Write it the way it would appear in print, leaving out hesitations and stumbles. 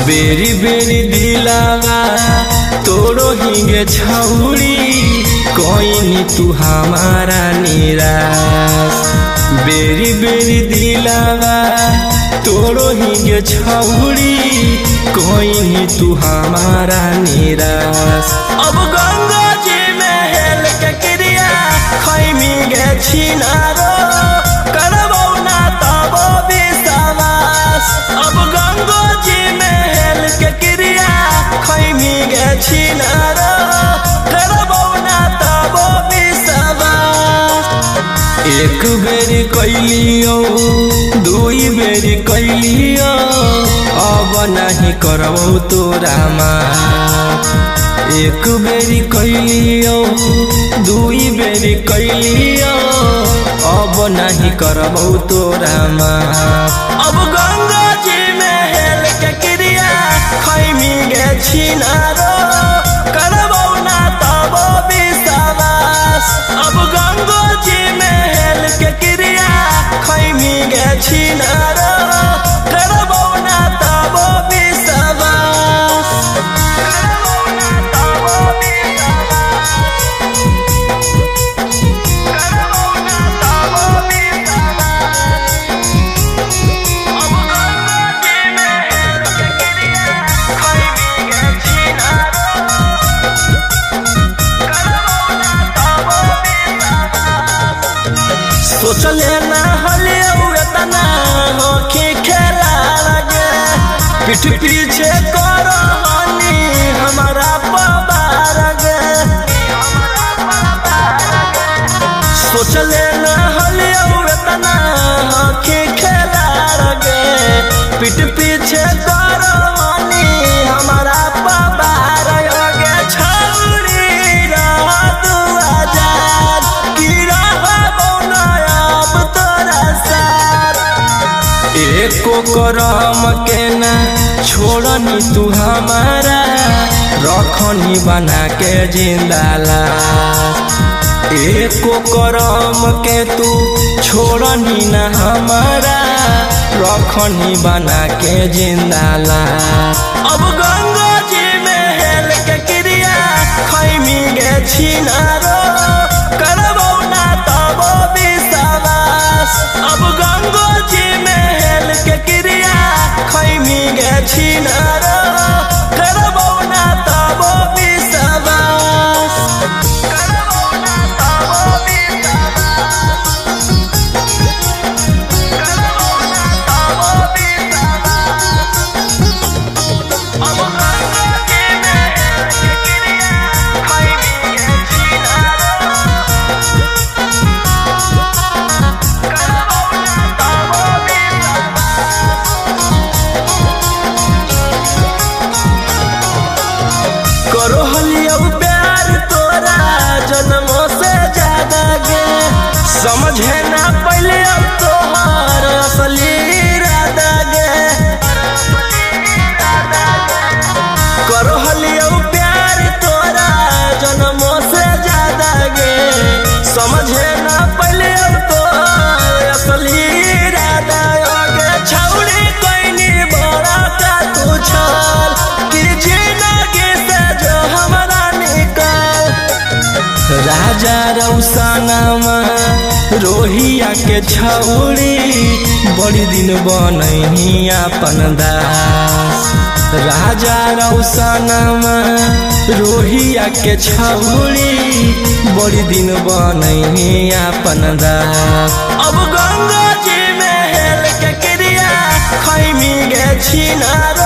बेरी बेरी दिलावा तोरो हिंगे छौड़ी कोई तू हमारा निराश। बेरी बेरी दिलावा तोरो हिंगे छौड़ी कोई तू हमारा निराश। अब गंगा जी में हेल के क्रिया खैमी गे छिनारो करबौ ना तबो विश्वास। अब गंगा जी में हेल के क्रिया खैमी गे छिनारो करबौ ना तबो विश्वास। एक बेरी कैलियो दुई बेरी कैलियो अब नहीं करबौ तोरा माफ। एक बेरी कैलियो दुई बेरी कैलियो अब नहीं करबौ तोरा माफ। अब गंगा जी में हेल के क्रिया खैमी गे छिनारो करबौ ना तबो विश्वास। अब गंगा जी में हेल के क्रिया खैमी गे छिनारो करबौ ना तबो विश्वास। सोचले ना हले उतना होके खेला लगे पीठ पीछे करो हनी हमारा पबार गे। सोचले ना हले उतना होके खेला लगे पीठ पीछे करो हनी हमारा पबार गे। छौरी रह तू आजाद की एको करम के ना छोड़नी तू हमारा रखनी बना के जिंदा लाश। एको करम के तू छोड़नी ना हमारा रखनी बना के जिंदा लाश। अब गंगा जी में हेल के क्रिया खैमी गे छिनारो करबौ ना तबो विश्वास। अब गंगा जी में हेल के क्रिया खैमी गे छिनारो करबौ ना तबो विश्वास। करबौ ना तबो विश्वास। करबौ ना तबो विश्वास। अब गंगा जी में हेल के क्रिया खैमी गे छिनारो करो हलियो प्यार तोरा जन्मों से ज्यादा गे। समझे ना पहले अब तोहार असली इरादा गे। करो हलियो प्यार तोरा जन्मों से ज्यादा गे। समझे ना पहले अब तोहार असली इरादा गे। छौड़ी कोई बड़ा का तू छल कि जिंदगी से जो हमारा निकल। राजा रौसनमा रोहिया के छौड़ी बड़ी दिन बनही अपन दास। राजा रौसनमा रोहिया के छौड़ी बड़ी दिन बनही अपन दास। अब गंगा जी में हेल के क्रिया खैमी गे छिनारो